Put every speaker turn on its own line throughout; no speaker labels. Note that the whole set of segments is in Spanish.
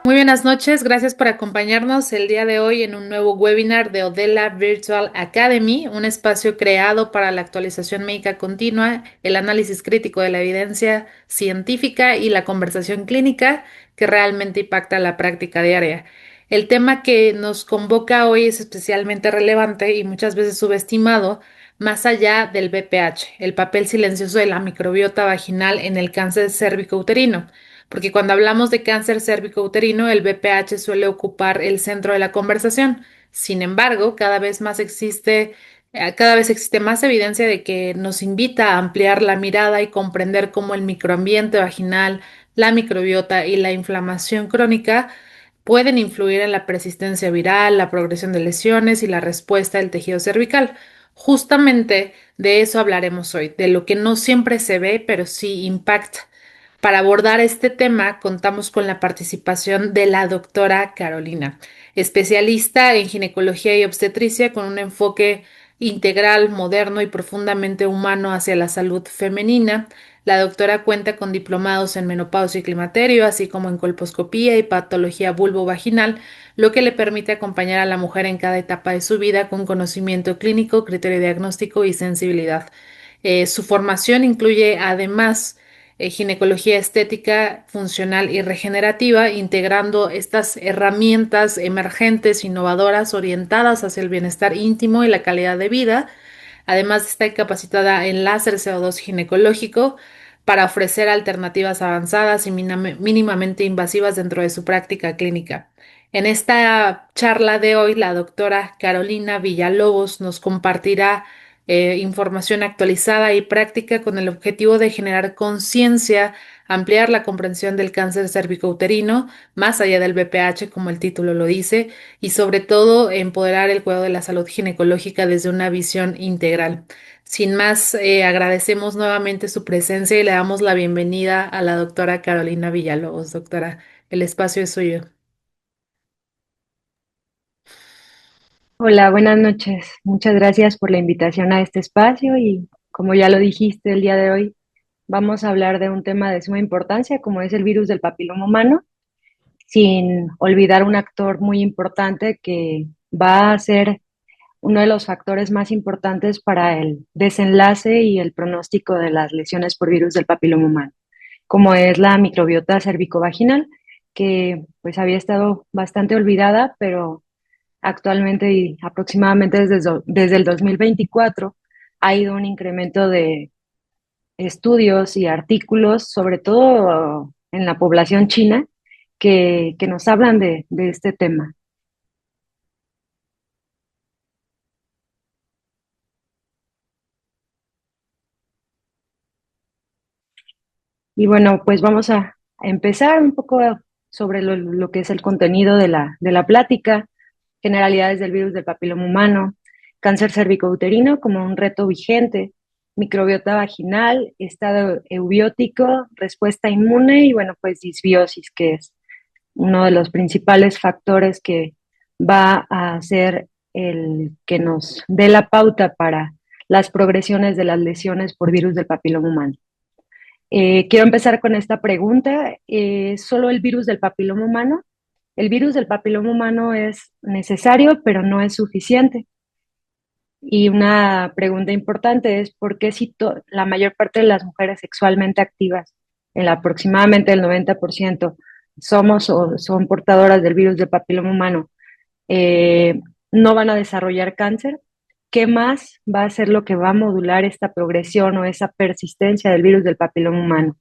Muy buenas noches, gracias por acompañarnos el día de hoy en un nuevo webinar de Odela Virtual Academy, un espacio creado para la actualización médica continua, el análisis crítico de la evidencia científica y la conversación clínica que realmente impacta la práctica diaria. El tema que nos convoca hoy es especialmente relevante y muchas veces subestimado, más allá del BPH, el papel silencioso de la microbiota vaginal en el cáncer cérvico-uterino, porque cuando hablamos de cáncer cérvico-uterino, el BPH suele ocupar el centro de la conversación. Sin embargo, cada vez existe más evidencia de que nos invita a ampliar la mirada y comprender cómo el microambiente vaginal, la microbiota y la inflamación crónica pueden influir en la persistencia viral, la progresión de lesiones y la respuesta del tejido cervical. Justamente de eso hablaremos hoy, de lo que no siempre se ve, pero sí impacta. Para abordar este tema, contamos con la participación de la doctora Carolina, especialista en ginecología y obstetricia con un enfoque integral, moderno y profundamente humano hacia la salud femenina. La doctora cuenta con diplomados en menopausia y climaterio, así como en colposcopía y patología vulvovaginal, lo que le permite acompañar a la mujer en cada etapa de su vida con conocimiento clínico, criterio diagnóstico y sensibilidad. Su formación incluye además ginecología estética, funcional y regenerativa, integrando estas herramientas emergentes, innovadoras, orientadas hacia el bienestar íntimo y la calidad de vida. Además, está capacitada en láser CO2 ginecológico para ofrecer alternativas avanzadas y mínimamente invasivas dentro de su práctica clínica. En esta charla de hoy, la doctora Carolina Villalobos nos compartirá información actualizada y práctica con el objetivo de generar conciencia, ampliar la comprensión del cáncer cérvico-uterino, más allá del BPH, como el título lo dice, y sobre todo empoderar el cuidado de la salud ginecológica desde una visión integral. Sin más, agradecemos nuevamente su presencia y le damos la bienvenida a la doctora Carolina Villalobos. Doctora, el espacio es suyo.
Hola, buenas noches. Muchas gracias por la invitación a este espacio y como ya lo dijiste el día de hoy, vamos a hablar de un tema de suma importancia como es el virus del papiloma humano, sin olvidar un actor muy importante que va a ser uno de los factores más importantes para el desenlace y el pronóstico de las lesiones por virus del papiloma humano, como es la microbiota cervicovaginal, que pues había estado bastante olvidada, pero actualmente y aproximadamente desde el 2024 ha ido un incremento de estudios y artículos, sobre todo en la población china, que nos hablan de este tema. Y bueno, pues vamos a empezar un poco sobre lo que es el contenido de la plática, generalidades del virus del papiloma humano, cáncer cervicouterino como un reto vigente, microbiota vaginal, estado eubiótico, respuesta inmune y bueno, pues disbiosis, que es uno de los principales factores que va a ser el que nos dé la pauta para las progresiones de las lesiones por virus del papiloma humano. Quiero empezar con esta pregunta. ¿Solo el virus del papiloma humano? El virus del papiloma humano es necesario, pero no es suficiente. Y una pregunta importante es, ¿por qué si la mayor parte de las mujeres sexualmente activas, en aproximadamente el 90%, somos o son portadoras del virus del papiloma humano, eh, no van a desarrollar cáncer? ¿Qué más va a ser lo que va a modular esta progresión o esa persistencia del virus del papiloma humano?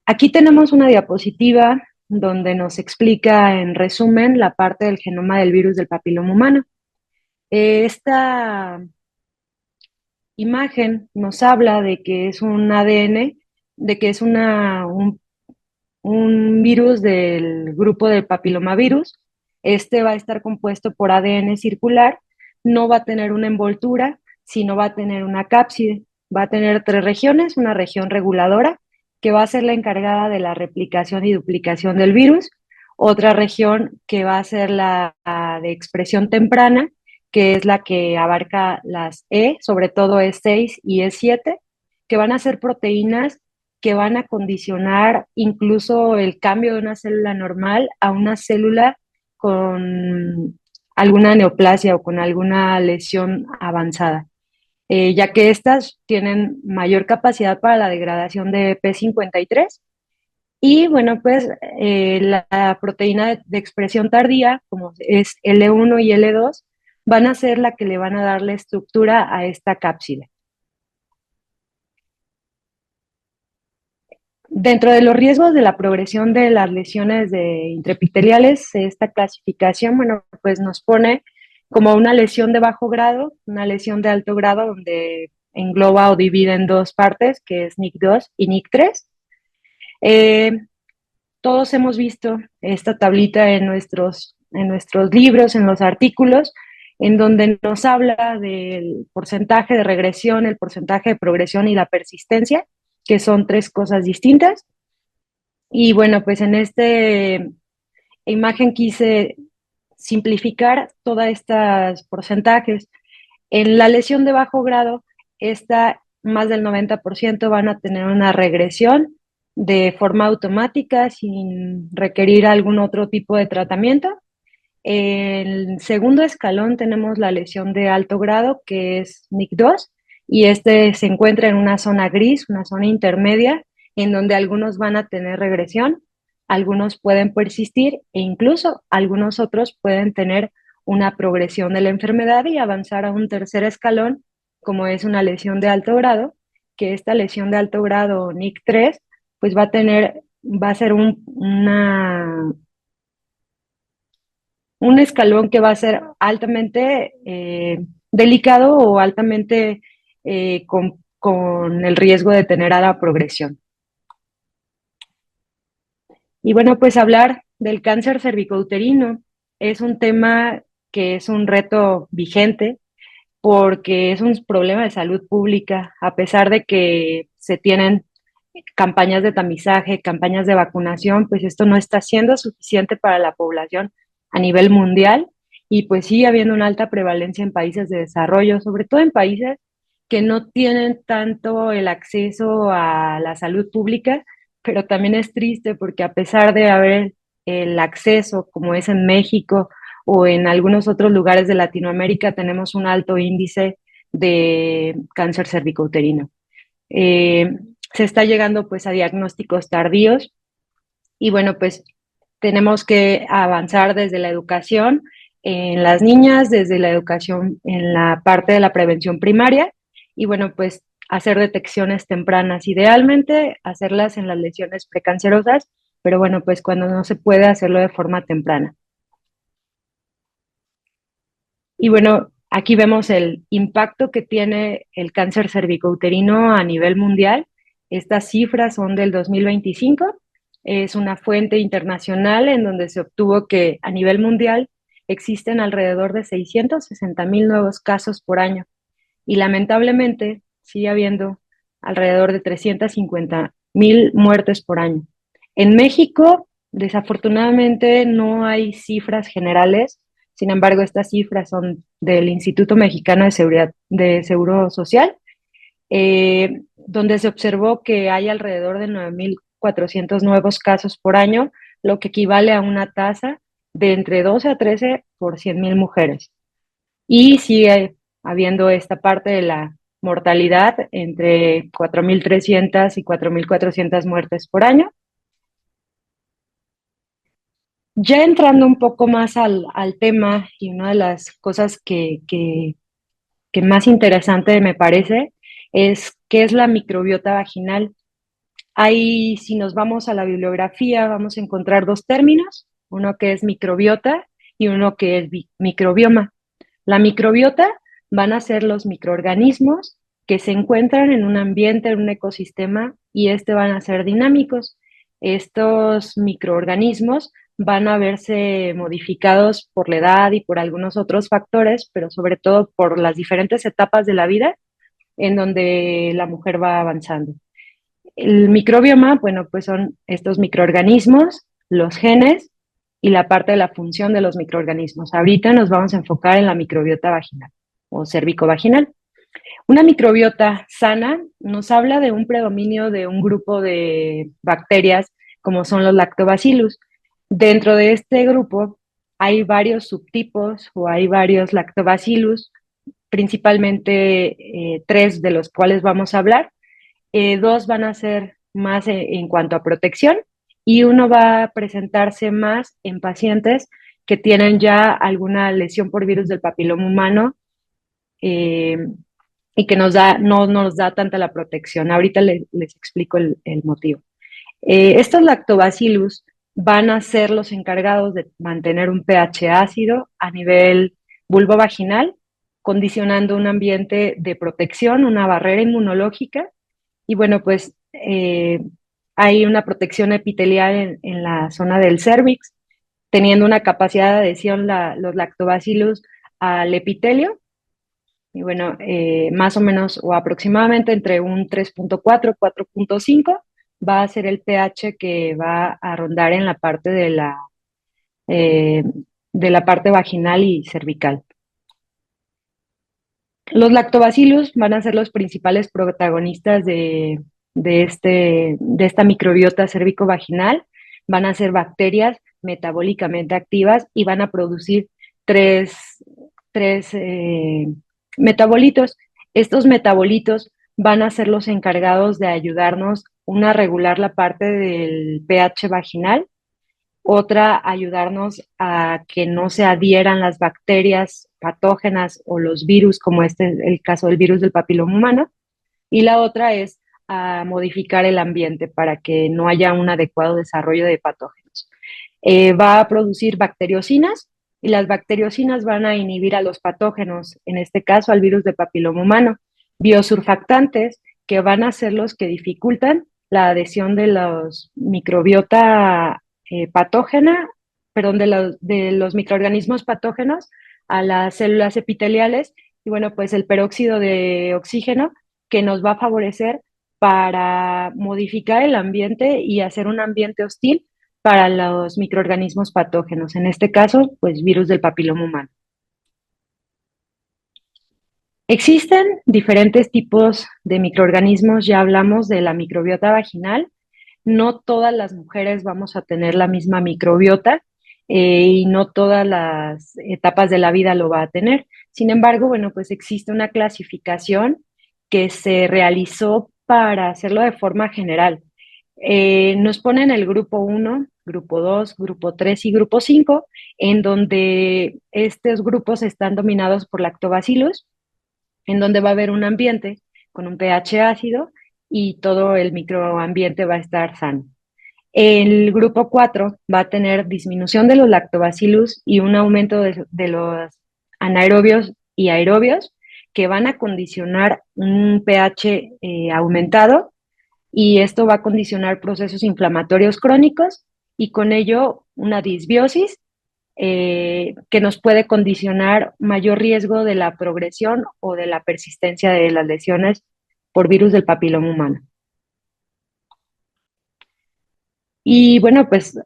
Aquí tenemos una diapositiva donde nos explica en resumen la parte del genoma del virus del papiloma humano. Esta imagen nos habla de que es un ADN, de que es un virus del grupo del papilomavirus. Este va a estar compuesto por ADN circular, no va a tener una envoltura, sino va a tener una cápside. Va a tener tres regiones, una región reguladora, que va a ser la encargada de la replicación y duplicación del virus, otra región que va a ser la de expresión temprana, que es la que abarca las E, sobre todo E6 y E7, que van a ser proteínas que van a condicionar incluso el cambio de una célula normal a una célula con alguna neoplasia o con alguna lesión avanzada, ya que estas tienen mayor capacidad para la degradación de P53 y bueno, pues la proteína de expresión tardía, como es L1 y L2, van a ser la que le van a dar la estructura a esta cápside. Dentro de los riesgos de la progresión de las lesiones intraepiteliales, esta clasificación, bueno, pues nos pone como una lesión de bajo grado, una lesión de alto grado, donde engloba o divide en dos partes, que es NIC2 y NIC3. Eh, Todos hemos visto esta tablita en nuestros libros, en los artículos, en donde nos habla del porcentaje de regresión, el porcentaje de progresión y la persistencia, que son tres cosas distintas. Y bueno, pues en esta imagen quise simplificar todos estos porcentajes. En la lesión de bajo grado, más del 90% van a tener una regresión de forma automática sin requerir algún otro tipo de tratamiento. En el segundo escalón tenemos la lesión de alto grado, que es NIC2, y este se encuentra en una zona gris, una zona intermedia, en donde algunos van a tener regresión, algunos pueden persistir e incluso algunos otros pueden tener una progresión de la enfermedad y avanzar a un tercer escalón, como es una lesión de alto grado, que esta lesión de alto grado NIC3, pues va a ser un escalón que va a ser altamente delicado o altamente con el riesgo de tener a la progresión. Y bueno, pues hablar del cáncer cervicouterino es un tema que es un reto vigente porque es un problema de salud pública, a pesar de que se tienen campañas de tamizaje, campañas de vacunación, pues esto no está siendo suficiente para la población a nivel mundial y pues sigue habiendo una alta prevalencia en países de desarrollo, sobre todo en países que no tienen tanto el acceso a la salud pública, pero también es triste porque a pesar de haber el acceso, como es en México o en algunos otros lugares de Latinoamérica, tenemos un alto índice de cáncer cervicouterino. Eh, Se está llegando pues a diagnósticos tardíos y bueno, pues tenemos que avanzar desde la educación en las niñas, desde la educación en la parte de la prevención primaria y bueno, pues hacer detecciones tempranas, idealmente hacerlas en las lesiones precancerosas, pero bueno, pues cuando no se puede hacerlo de forma temprana. Y bueno, aquí vemos el impacto que tiene el cáncer cervicouterino a nivel mundial. Estas cifras son del 2025. Es una fuente internacional en donde se obtuvo que a nivel mundial existen alrededor de 660,000 nuevos casos por año. Y lamentablemente sigue habiendo alrededor de 350,000 muertes por año. En México, desafortunadamente, no hay cifras generales. Sin embargo, estas cifras son del Instituto Mexicano de Seguro Social, donde se observó que hay alrededor de 9,400 nuevos casos por año, lo que equivale a una tasa de entre 12 a 13 por 100,000 mujeres. Y sigue habiendo esta parte de la mortalidad entre 4,300 y 4,400 muertes por año. Ya entrando un poco más al tema y una de las cosas que más interesante me parece es qué es la microbiota vaginal. Ahí, si nos vamos a la bibliografía, vamos a encontrar dos términos, uno que es microbiota y uno que es microbioma. La microbiota van a ser los microorganismos que se encuentran en un ambiente, en un ecosistema, y van a ser dinámicos. Estos microorganismos van a verse modificados por la edad y por algunos otros factores, pero sobre todo por las diferentes etapas de la vida en donde la mujer va avanzando. El microbioma, bueno, pues son estos microorganismos, los genes y la parte de la función de los microorganismos. Ahorita nos vamos a enfocar en la microbiota vaginal o cervicovaginal. Una microbiota sana nos habla de un predominio de un grupo de bacterias como son los lactobacillus. Dentro de este grupo hay varios subtipos o hay varios lactobacillus, principalmente tres de los cuales vamos a hablar. Dos van a ser más en cuanto a protección y uno va a presentarse más en pacientes que tienen ya alguna lesión por virus del papiloma humano, eh, y que no nos da tanta la protección. Ahorita les explico el motivo. Estos lactobacillus van a ser los encargados de mantener un pH ácido a nivel vulvovaginal, condicionando un ambiente de protección, una barrera inmunológica. Y bueno, pues hay una protección epitelial en la zona del cervix, teniendo una capacidad de adhesión los lactobacillus al epitelio. Y bueno, más o menos o aproximadamente entre un 3.4 4.5 va a ser el pH que va a rondar en la parte eh, de la parte vaginal y cervical. Los lactobacillus van a ser los principales protagonistas de esta microbiota cérvico-vaginal. Van a ser bacterias metabólicamente activas y van a producir tres metabolitos. Estos metabolitos van a ser los encargados de ayudarnos, una, a regular la parte del pH vaginal, otra, ayudarnos a que no se adhieran las bacterias patógenas o los virus, como este es el caso del virus del papiloma humano, y la otra es a modificar el ambiente para que no haya un adecuado desarrollo de patógenos. Va a producir bacteriocinas y las bacteriocinas van a inhibir a los patógenos, en este caso al virus de papiloma humano, biosurfactantes que van a ser los que dificultan la adhesión de los microbiota patógena, perdón, de los microorganismos patógenos a las células epiteliales. Y bueno, pues el peróxido de oxígeno que nos va a favorecer para modificar el ambiente y hacer un ambiente hostil para los microorganismos patógenos, en este caso, pues virus del papiloma humano. Existen diferentes tipos de microorganismos, ya hablamos de la microbiota vaginal. No todas las mujeres vamos a tener la misma microbiota, y no todas las etapas de la vida lo va a tener. Sin embargo, bueno, pues existe una clasificación que se realizó para hacerlo de forma general. Nos ponen el grupo 1, grupo 2, grupo 3 y grupo 5, en donde estos grupos están dominados por lactobacillus, en donde va a haber un ambiente con un pH ácido y todo el microambiente va a estar sano. El grupo 4 va a tener disminución de los lactobacillus y un aumento de los anaerobios y aerobios que van a condicionar un pH aumentado, y esto va a condicionar procesos inflamatorios crónicos y con ello una disbiosis que nos puede condicionar mayor riesgo de la progresión o de la persistencia de las lesiones por virus del papiloma humano. Y bueno, pues,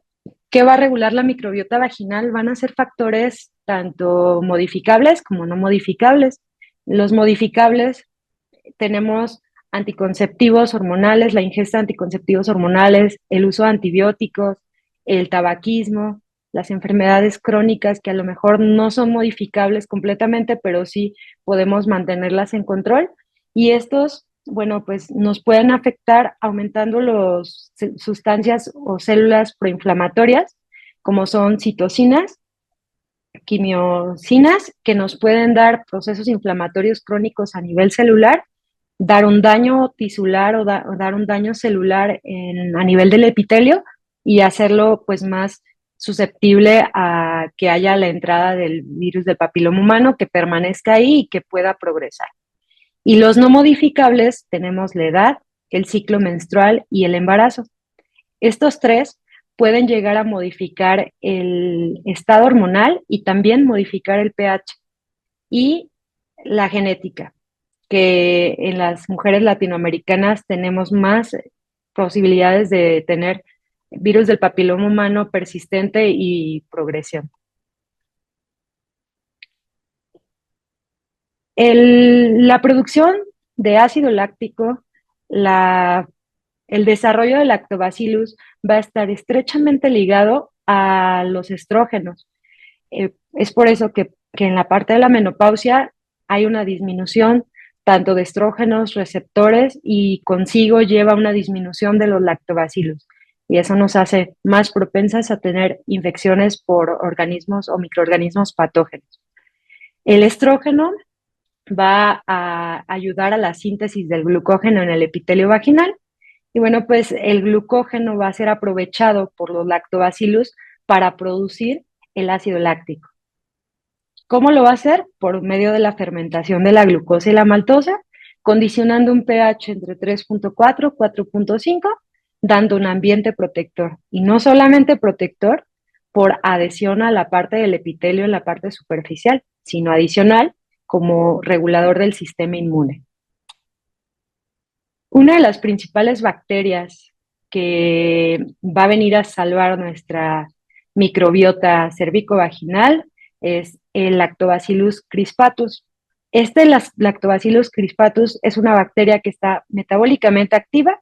¿qué va a regular la microbiota vaginal? Van a ser factores tanto modificables como no modificables. Los modificables tenemos anticonceptivos hormonales, la ingesta de anticonceptivos hormonales, el uso de antibióticos, el tabaquismo, las enfermedades crónicas que a lo mejor no son modificables completamente, pero sí podemos mantenerlas en control. Y estos, bueno, pues nos pueden afectar aumentando las sustancias o células proinflamatorias, como son citocinas, quimiosinas, que nos pueden dar procesos inflamatorios crónicos a nivel celular, dar un daño tisular o dar un daño celular a nivel del epitelio y hacerlo pues más susceptible a que haya la entrada del virus del papiloma humano, que permanezca ahí y que pueda progresar. Y los no modificables tenemos la edad, el ciclo menstrual y el embarazo. Estos tres pueden llegar a modificar el estado hormonal y también modificar el pH y la genética, que en las mujeres latinoamericanas tenemos más posibilidades de tener virus del papiloma humano persistente y progresión. La producción de ácido láctico, la, el desarrollo del lactobacillus va a estar estrechamente ligado a los estrógenos. Es por eso que en la parte de la menopausia hay una disminución tanto de estrógenos, receptores y consigo lleva una disminución de los lactobacilos. Y eso nos hace más propensas a tener infecciones por organismos o microorganismos patógenos. El estrógeno va a ayudar a la síntesis del glucógeno en el epitelio vaginal y bueno, pues el glucógeno va a ser aprovechado por los lactobacillus para producir el ácido láctico. ¿Cómo lo va a hacer? Por medio de la fermentación de la glucosa y la maltosa, condicionando un pH entre 3.4 y 4.5, dando un ambiente protector. Y no solamente protector por adhesión a la parte del epitelio en la parte superficial, sino adicional como regulador del sistema inmune. Una de las principales bacterias que va a venir a salvar nuestra microbiota cervicovaginal es el Lactobacillus crispatus. Lactobacillus crispatus es una bacteria que está metabólicamente activa,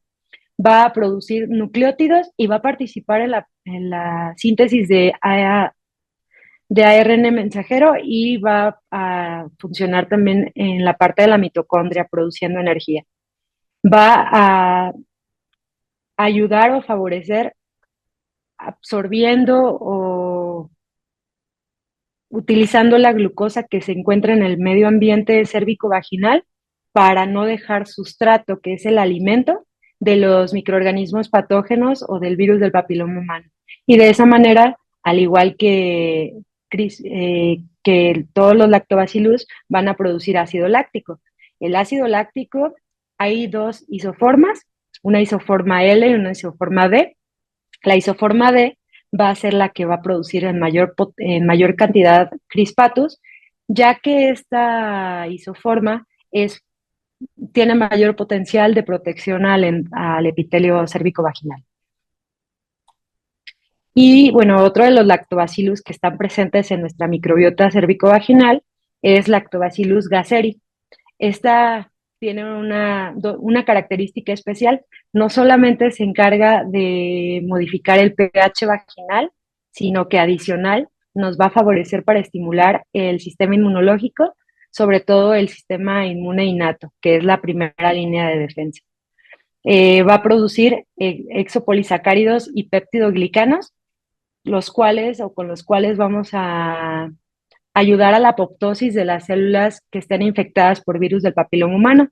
va a producir nucleótidos y va a participar en la síntesis de ARN mensajero y va a funcionar también en la parte de la mitocondria produciendo energía. Va a ayudar o favorecer absorbiendo o utilizando la glucosa que se encuentra en el medio ambiente cérvico-vaginal para no dejar sustrato, que es el alimento de los microorganismos patógenos o del virus del papiloma humano. Y de esa manera, al igual que todos los lactobacillus van a producir ácido láctico. El ácido láctico hay dos isoformas, una isoforma L y una isoforma D. La isoforma D va a ser la que va a producir en mayor cantidad crispatus, ya que esta isoforma tiene mayor potencial de protección al epitelio cérvico-vaginal. Y bueno, otro de los lactobacillus que están presentes en nuestra microbiota cérvico-vaginal es Lactobacillus gasseri. Esta tiene una característica especial, no solamente se encarga de modificar el pH vaginal, sino que adicional nos va a favorecer para estimular el sistema inmunológico, sobre todo el sistema inmune innato, que es la primera línea de defensa. Va a producir exopolisacáridos y péptidoglicanos, los cuales o con los cuales vamos a ayudar a la apoptosis de las células que estén infectadas por virus del papiloma humano.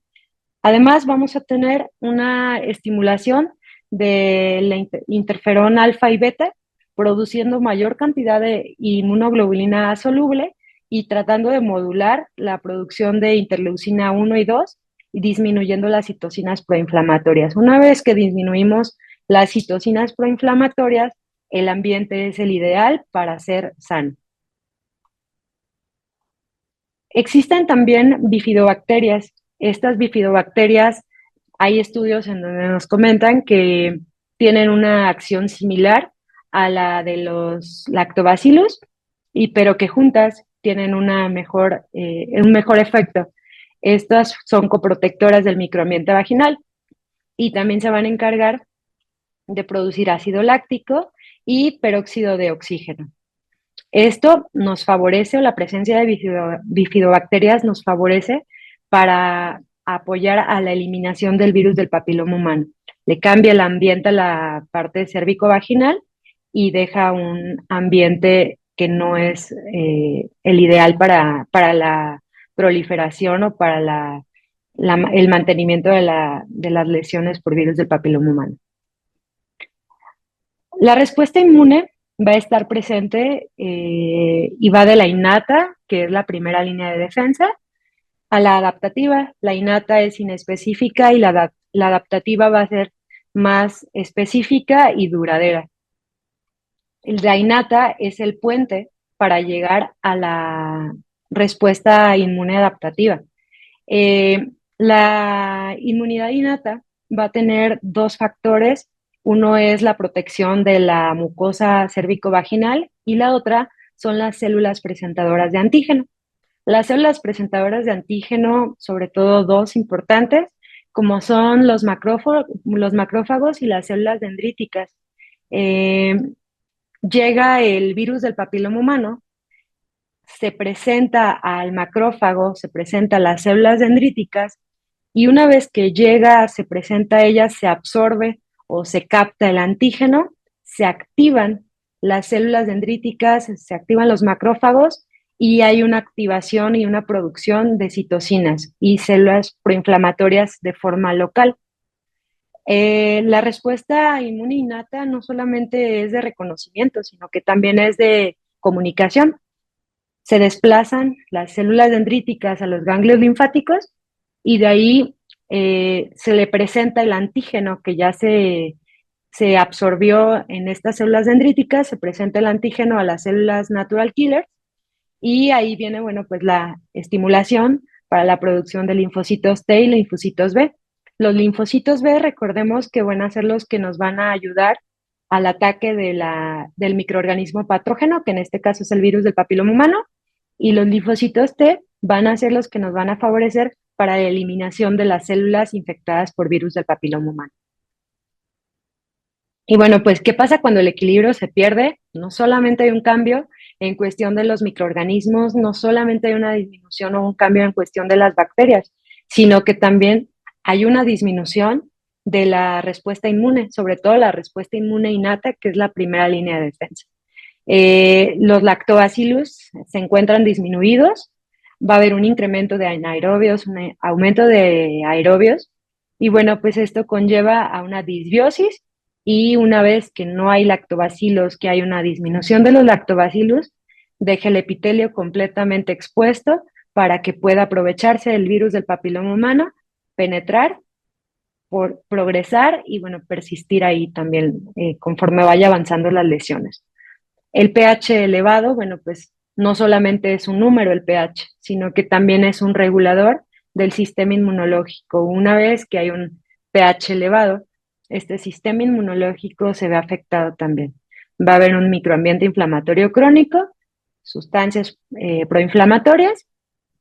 Además, vamos a tener una estimulación de la interferón alfa y beta, produciendo mayor cantidad de inmunoglobulina soluble y tratando de modular la producción de interleucina 1 y 2 y disminuyendo las citocinas proinflamatorias. Una vez que disminuimos las citocinas proinflamatorias, el ambiente es el ideal para ser sano. Existen también bifidobacterias. Estas bifidobacterias, hay estudios en donde nos comentan que tienen una acción similar a la de los lactobacillus, pero que juntas tienen un mejor efecto. Estas son coprotectoras del microambiente vaginal y también se van a encargar de producir ácido láctico y peróxido de oxígeno. Esto nos favorece, o la presencia de bifidobacterias nos favorece para apoyar a la eliminación del virus del papiloma humano. Le cambia el ambiente a la parte cérvico-vaginal y deja un ambiente que no es el ideal para la proliferación o para el mantenimiento de las lesiones por virus del papiloma humano. La respuesta inmune va a estar presente y va de la innata, que es la primera línea de defensa, a la adaptativa. La innata es inespecífica y la adaptativa va a ser más específica y duradera. La innata es el puente para llegar a la respuesta inmune adaptativa. La inmunidad innata va a tener dos factores. Uno es la protección de la mucosa cérvico-vaginal y la otra son las células presentadoras de antígeno. Las células presentadoras de antígeno, sobre todo dos importantes, como son los macrófagos y las células dendríticas. Eh, Llega el virus del papiloma humano, se presenta al macrófago, se presenta a las células dendríticas y una vez que llega, se presenta a ellas, se absorbe o se capta el antígeno, se activan las células dendríticas, se activan los macrófagos y hay una activación y una producción de citocinas y células proinflamatorias de forma local. La respuesta inmune innata no solamente es de reconocimiento, sino que también es de comunicación. Se desplazan las células dendríticas a los ganglios linfáticos y de ahí se le presenta el antígeno que ya se absorbió en estas células dendríticas, se presenta el antígeno a las células natural killers y ahí viene, bueno, pues la estimulación para la producción de linfocitos T y linfocitos B. Los linfocitos B, recordemos que van a ser los que nos van a ayudar al ataque del microorganismo patógeno, que en este caso es el virus del papiloma humano, y los linfocitos T van a ser los que nos van a favorecer para la eliminación de las células infectadas por virus del papiloma humano. Y bueno, pues, ¿qué pasa cuando el equilibrio se pierde? No solamente hay un cambio en cuestión de los microorganismos, no solamente hay una disminución o un cambio en cuestión de las bacterias, sino que también hay una disminución de la respuesta inmune, sobre todo la respuesta inmune innata, que es la primera línea de defensa. Los lactobacillus se encuentran disminuidos, va a haber un incremento de anaerobios, un aumento de aerobios, y bueno, pues esto conlleva a una disbiosis y una vez que no hay lactobacilos, que hay una disminución de los lactobacilos, deja el epitelio completamente expuesto para que pueda aprovecharse el virus del papiloma humano, penetrar, por progresar y bueno, persistir ahí también conforme vaya avanzando las lesiones. El pH elevado, bueno, pues no solamente es un número el pH, sino que también es un regulador del sistema inmunológico. Una vez que hay un pH elevado, este sistema inmunológico se ve afectado también. Va a haber un microambiente inflamatorio crónico, sustancias proinflamatorias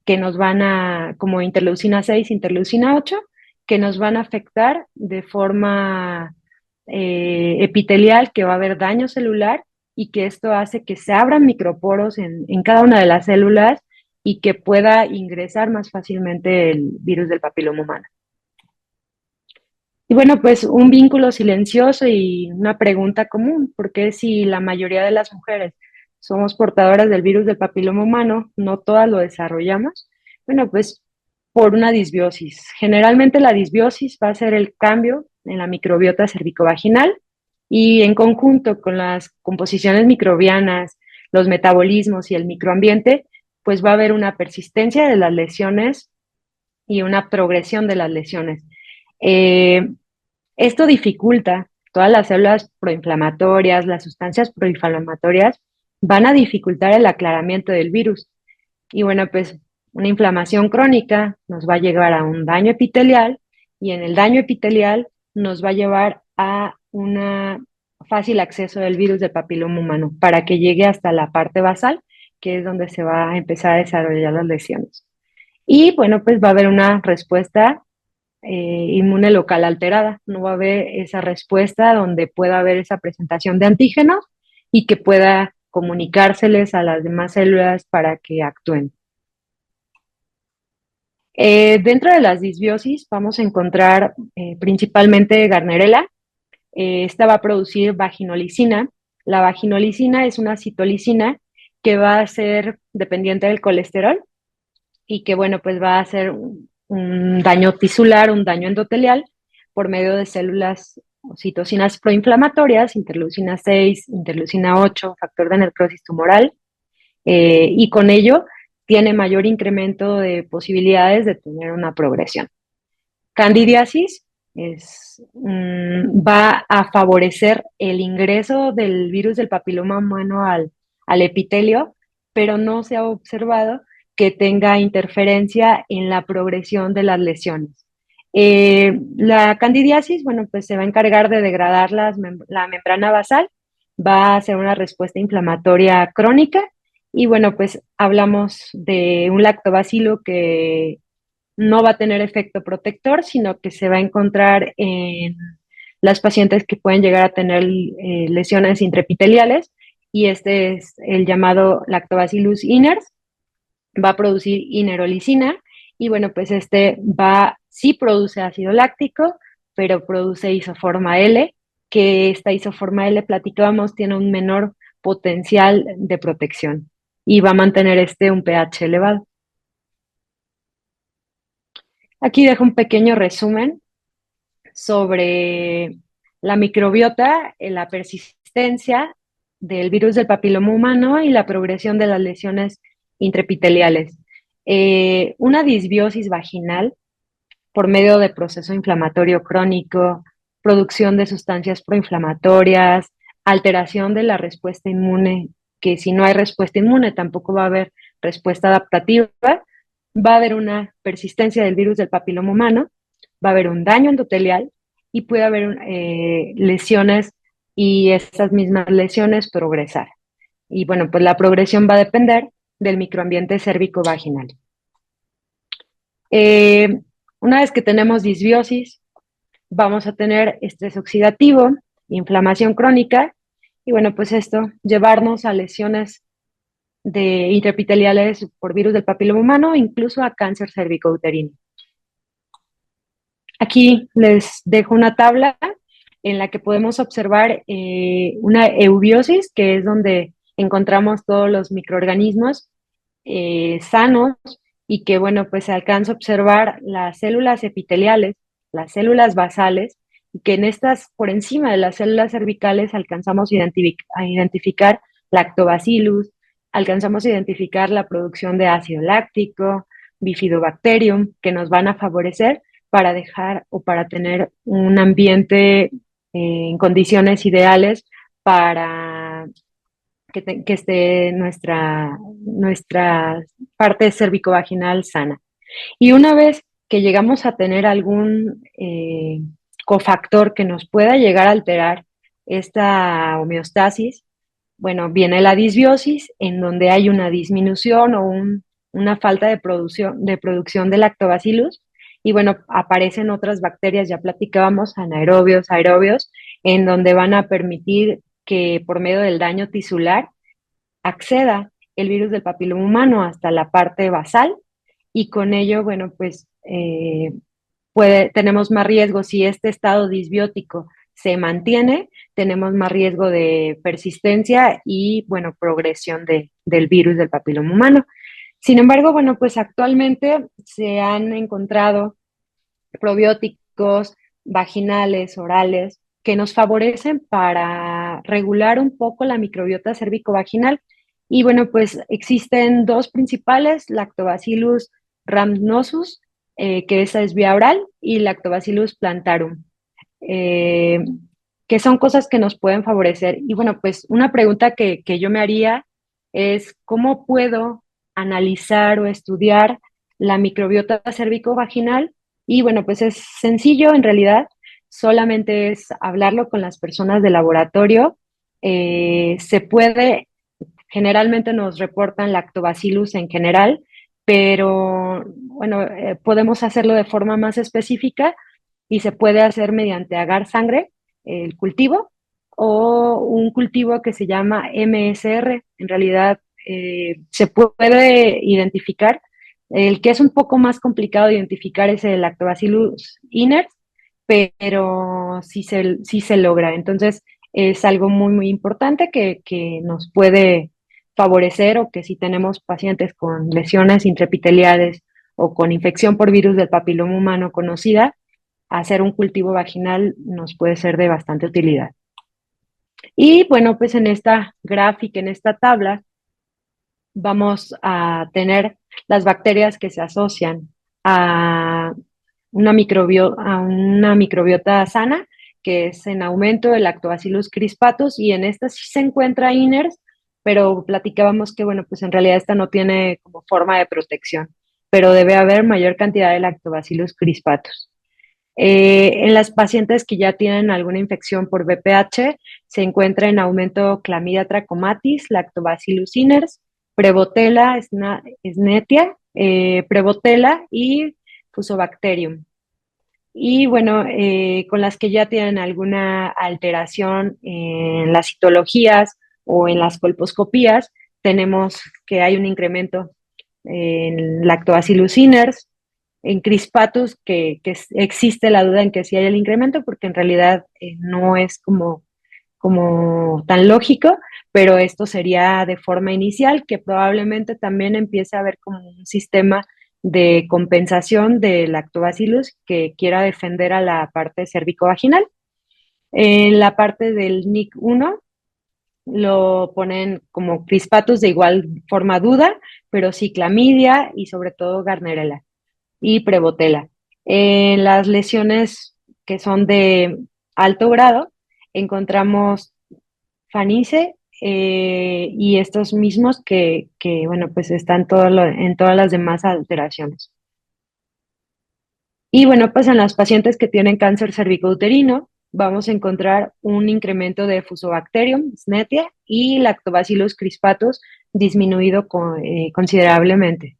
que nos van a, como interleucina 6, interleucina 8, que nos van a afectar de forma epitelial, que va a haber daño celular y que esto hace que se abran microporos en cada una de las células y que pueda ingresar más fácilmente el virus del papiloma humano. Y bueno, pues un vínculo silencioso y una pregunta común, ¿por qué si la mayoría de las mujeres somos portadoras del virus del papiloma humano, no todas lo desarrollamos? Bueno, pues por una disbiosis. Generalmente la disbiosis va a ser el cambio en la microbiota cervicovaginal y en conjunto con las composiciones microbianas, los metabolismos y el microambiente, pues va a haber una persistencia de las lesiones y una progresión de las lesiones. Eh, Esto dificulta todas las células proinflamatorias, las sustancias proinflamatorias van a dificultar el aclaramiento del virus. Y bueno, pues una inflamación crónica nos va a llevar a un daño epitelial y en el daño epitelial nos va a llevar a un fácil acceso del virus del papiloma humano para que llegue hasta la parte basal, que es donde se va a empezar a desarrollar las lesiones. Y bueno, pues va a haber una respuesta inmune local alterada. No va a haber esa respuesta donde pueda haber esa presentación de antígenos y que pueda comunicárseles a las demás células para que actúen. Dentro de las disbiosis vamos a encontrar principalmente Gardnerella. Esta va a producir vaginolicina. La vaginolicina es una citolicina que va a ser dependiente del colesterol y que, bueno, pues va a hacer un daño tisular, un daño endotelial por medio de células o citocinas proinflamatorias, interleucina 6, interleucina 8, factor de necrosis tumoral, y con ello tiene mayor incremento de posibilidades de tener una progresión. Candidiasis va a favorecer el ingreso del virus del papiloma humano al epitelio, pero no se ha observado que tenga interferencia en la progresión de las lesiones. La candidiasis, bueno, pues se va a encargar de degradar la membrana basal, va a hacer una respuesta inflamatoria crónica Y bueno, pues hablamos de un lactobacilo que no va a tener efecto protector, sino que se va a encontrar en las pacientes que pueden llegar a tener lesiones intraepiteliales, y este es el llamado Lactobacillus iners. Va a producir inerolicina, y bueno, pues sí produce ácido láctico, pero produce isoforma L, que esta isoforma L, platicábamos, tiene un menor potencial de protección y va a mantener un pH elevado. Aquí dejo un pequeño resumen sobre la microbiota, la persistencia del virus del papiloma humano y la progresión de las lesiones intraepiteliales. Una disbiosis vaginal por medio de proceso inflamatorio crónico, producción de sustancias proinflamatorias, alteración de la respuesta inmune, que si no hay respuesta inmune tampoco va a haber respuesta adaptativa, va a haber una persistencia del virus del papiloma humano, va a haber un daño endotelial y puede haber lesiones, y estas mismas lesiones progresar. Y bueno, pues la progresión va a depender del microambiente cérvico-vaginal. Eh, una vez que tenemos disbiosis, vamos a tener estrés oxidativo, inflamación crónica, y bueno, pues esto llevarnos a lesiones de intraepiteliales por virus del papiloma humano, incluso a cáncer cervicouterino. Aquí les dejo una tabla en la que podemos observar una eubiosis, que es donde encontramos todos los microorganismos sanos, y que, bueno, pues se alcanza a observar las células epiteliales, las células basales, y que en estas, por encima de las células cervicales, alcanzamos a identificar lactobacillus, alcanzamos a identificar la producción de ácido láctico, bifidobacterium, que nos van a favorecer para dejar o para tener un ambiente en condiciones ideales para que esté nuestra parte cervicovaginal sana. Y una vez que llegamos a tener algún cofactor que nos pueda llegar a alterar esta homeostasis, bueno, viene la disbiosis, en donde hay una disminución o una falta de producción de lactobacillus, y bueno, aparecen otras bacterias, ya platicábamos, anaerobios, aerobios, en donde van a permitir que por medio del daño tisular acceda el virus del papiloma humano hasta la parte basal, y con ello, bueno, pues tenemos más riesgo. Si este estado disbiótico se mantiene, tenemos más riesgo de persistencia y, bueno, progresión del virus del papiloma humano. Sin embargo, bueno, pues actualmente se han encontrado probióticos vaginales, orales, que nos favorecen para regular un poco la microbiota cérvico-vaginal. Y bueno, pues existen dos principales: Lactobacillus rhamnosus, que esa es vía oral, y Lactobacillus plantarum, eh, que son cosas que nos pueden favorecer. Y bueno, pues una pregunta que yo me haría es: ¿cómo puedo analizar o estudiar la microbiota cérvico-vaginal? Y bueno, pues es sencillo en realidad, solamente es hablarlo con las personas de laboratorio. Se puede, generalmente nos reportan lactobacillus en general, pero bueno, podemos hacerlo de forma más específica, y se puede hacer mediante agar sangre, el cultivo, o un cultivo que se llama MSR. En realidad se puede identificar. El que es un poco más complicado de identificar es el Lactobacillus iners, pero sí se logra. Entonces, es algo muy, muy importante que nos puede favorecer, o que si tenemos pacientes con lesiones intraepiteliales o con infección por virus del papiloma humano conocida, hacer un cultivo vaginal nos puede ser de bastante utilidad. Y bueno, pues en esta gráfica, en esta tabla, vamos a tener las bacterias que se asocian a a una microbiota sana, que es en aumento el Lactobacillus crispatus, y en esta sí se encuentra iners, pero platicábamos que, bueno, pues en realidad esta no tiene como forma de protección, pero debe haber mayor cantidad de Lactobacillus crispatus. En las pacientes que ya tienen alguna infección por VPH, se encuentra en aumento Clamidia trachomatis, Lactobacillus iners, Prevotella, Snetia, Prevotella y Fusobacterium. Y bueno, con las que ya tienen alguna alteración en las citologías o en las colposcopías, tenemos que hay un incremento en Lactobacillus iners, en Crispatus, existe la duda en que sí hay el incremento, porque en realidad no es como tan lógico, pero esto sería de forma inicial, que probablemente también empiece a haber como un sistema de compensación del lactobacillus que quiera defender a la parte cervicovaginal. En la parte del NIC1 lo ponen como crispatus de igual forma duda, pero sí clamidia y sobre todo Gardnerella y Prevotella. En las lesiones que son de alto grado, encontramos Fanice y estos mismos bueno, pues están en todas las demás alteraciones. Y bueno, pues en las pacientes que tienen cáncer cervicouterino, vamos a encontrar un incremento de Fusobacterium, Snetia, y Lactobacillus crispatus disminuido considerablemente.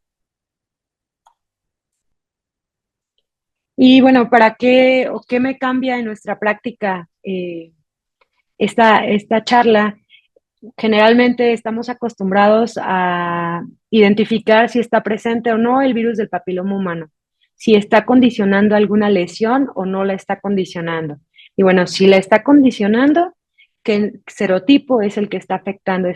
Y bueno, ¿para qué o qué me cambia en nuestra práctica esta charla? Generalmente estamos acostumbrados a identificar si está presente o no el virus del papiloma humano, si está condicionando alguna lesión o no la está condicionando. Y bueno, si la está condicionando, ¿qué serotipo es el que está afectando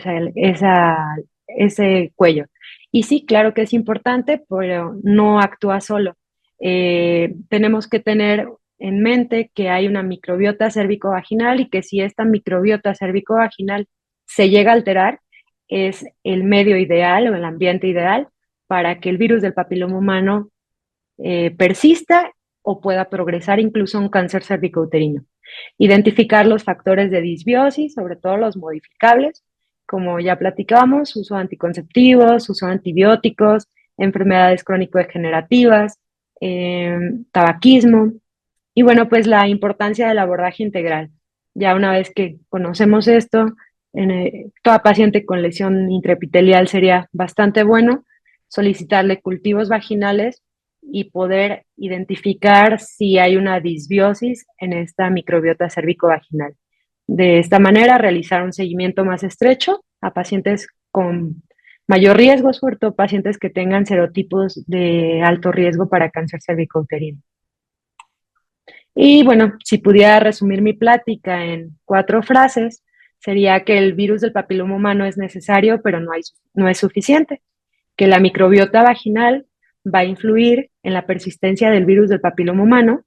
ese cuello? Y sí, claro que es importante, pero no actúa solo. Tenemos que tener en mente que hay una microbiota cérvico-vaginal y que si esta microbiota cérvico-vaginal se llega a alterar, es el medio ideal o el ambiente ideal para que el virus del papiloma humano persista o pueda progresar incluso a un cáncer cervicouterino. Identificar los factores de disbiosis, sobre todo los modificables, como ya platicamos, uso de anticonceptivos, uso de antibióticos, enfermedades crónico-degenerativas, tabaquismo, y bueno, pues la importancia del abordaje integral. Ya una vez que conocemos esto, toda paciente con lesión intraepitelial sería bastante bueno solicitarle cultivos vaginales y poder identificar si hay una disbiosis en esta microbiota cervicovaginal. De esta manera, realizar un seguimiento más estrecho a pacientes con mayor riesgo, sobre todo pacientes que tengan serotipos de alto riesgo para cáncer cervicouterino. Y bueno, si pudiera resumir mi plática en 4 frases, sería que el virus del papiloma humano es necesario, pero no es suficiente, que la microbiota vaginal va a influir en la persistencia del virus del papiloma humano,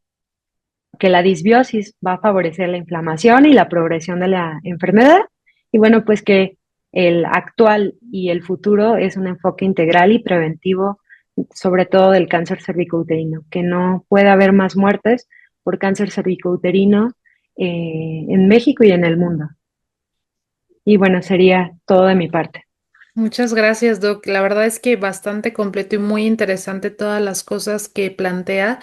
que la disbiosis va a favorecer la inflamación y la progresión de la enfermedad, y bueno, pues que el actual y el futuro es un enfoque integral y preventivo, sobre todo del cáncer cervicouterino, que no puede haber más muertes por cáncer cervicouterino en México y en el mundo. Y bueno, sería todo de mi parte.
Muchas gracias, Doc. La verdad es que bastante completo y muy interesante todas las cosas que plantea.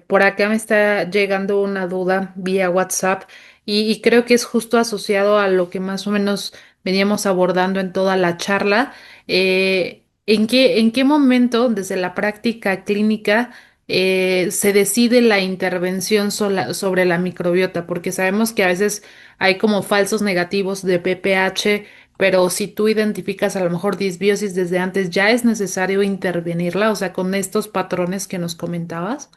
Por acá me está llegando una duda vía WhatsApp y creo que es justo asociado a lo que más o menos veníamos abordando en toda la charla. En qué momento, desde la práctica clínica, se decide la intervención sobre la microbiota? Porque sabemos que a veces hay como falsos negativos de PPH, pero si tú identificas a lo mejor disbiosis desde antes, ¿ya es necesario intervenirla? O sea, con estos patrones que nos comentabas.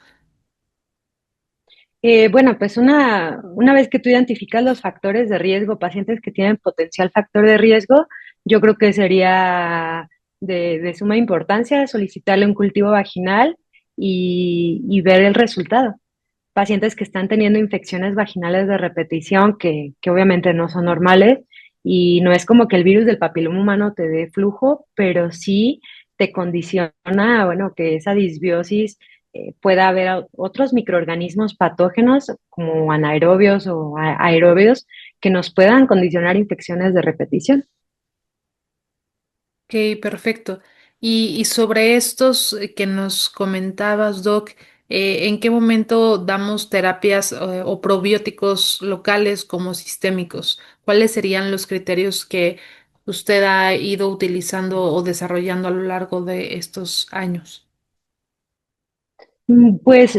Bueno, pues una vez que tú identificas los factores de riesgo, pacientes que tienen potencial factor de riesgo, yo creo que sería de suma importancia solicitarle un cultivo vaginal y ver el resultado. Pacientes que están teniendo infecciones vaginales de repetición, que obviamente no son normales, y no es como que el virus del papiloma humano te dé flujo, pero sí te condiciona, bueno, que esa disbiosis pueda haber otros microorganismos patógenos como anaerobios o aerobios que nos puedan condicionar infecciones de repetición.
Ok, perfecto. Y sobre estos que nos comentabas, Doc, ¿en qué momento damos terapias o probióticos locales como sistémicos? ¿Cuáles serían los criterios que usted ha ido utilizando o desarrollando a lo largo de estos años?
Pues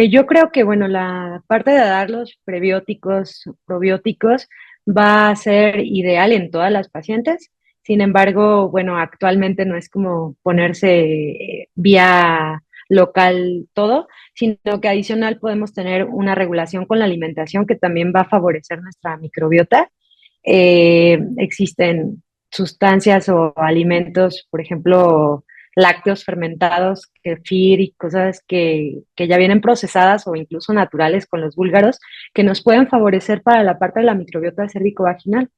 yo creo que, bueno, la parte de dar los prebióticos, probióticos, va a ser ideal en todas las pacientes. Sin embargo, bueno, actualmente no es como ponerse vía local todo, sino que adicional podemos tener una regulación con la alimentación que también va a favorecer nuestra microbiota. Existen sustancias o alimentos, por ejemplo, lácteos fermentados, kefir y cosas que ya vienen procesadas o incluso naturales con los búlgaros, que nos pueden favorecer para la parte de la microbiota cérvico-vaginal.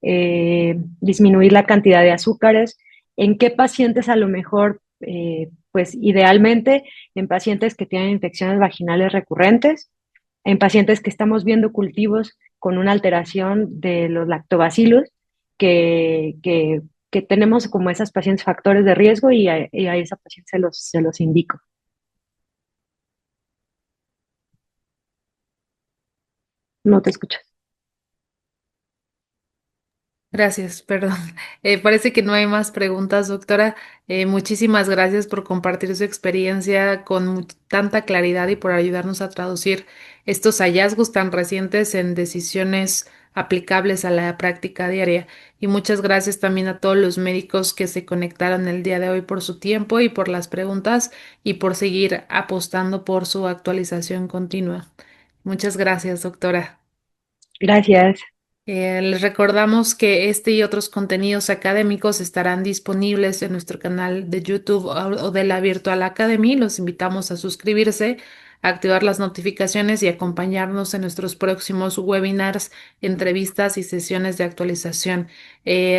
Disminuir la cantidad de azúcares. ¿En qué pacientes a lo mejor? Pues idealmente en pacientes que tienen infecciones vaginales recurrentes, en pacientes que estamos viendo cultivos con una alteración de los lactobacilos, que, que, que tenemos como esas pacientes factores de riesgo y a esa paciente se los indico. No te escuchas.
Gracias, perdón. Parece que no hay más preguntas, doctora. Muchísimas gracias por compartir su experiencia con tanta claridad y por ayudarnos a traducir estos hallazgos tan recientes en decisiones aplicables a la práctica diaria. Y muchas gracias también a todos los médicos que se conectaron el día de hoy por su tiempo y por las preguntas y por seguir apostando por su actualización continua. Muchas gracias, doctora.
Gracias.
Les recordamos que este y otros contenidos académicos estarán disponibles en nuestro canal de YouTube o de la Virtual Academy. Los invitamos a suscribirse, a activar las notificaciones y acompañarnos en nuestros próximos webinars, entrevistas y sesiones de actualización.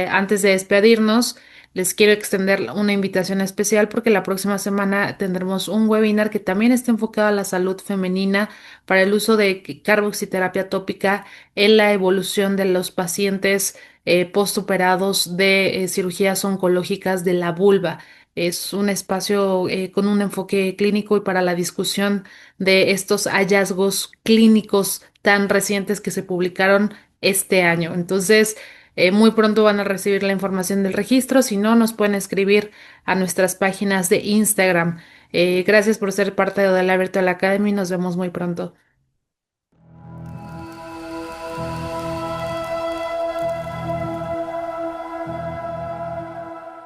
Antes de despedirnos, les quiero extender una invitación especial porque la próxima semana tendremos un webinar que también está enfocado a la salud femenina para el uso de carboxiterapia tópica en la evolución de los pacientes postoperados de cirugías oncológicas de la vulva. Es un espacio con un enfoque clínico y para la discusión de estos hallazgos clínicos tan recientes que se publicaron este año. Entonces, muy pronto van a recibir la información del registro. Si no, nos pueden escribir a nuestras páginas de Instagram. Gracias por ser parte de la Virtual Academy. Nos vemos muy pronto.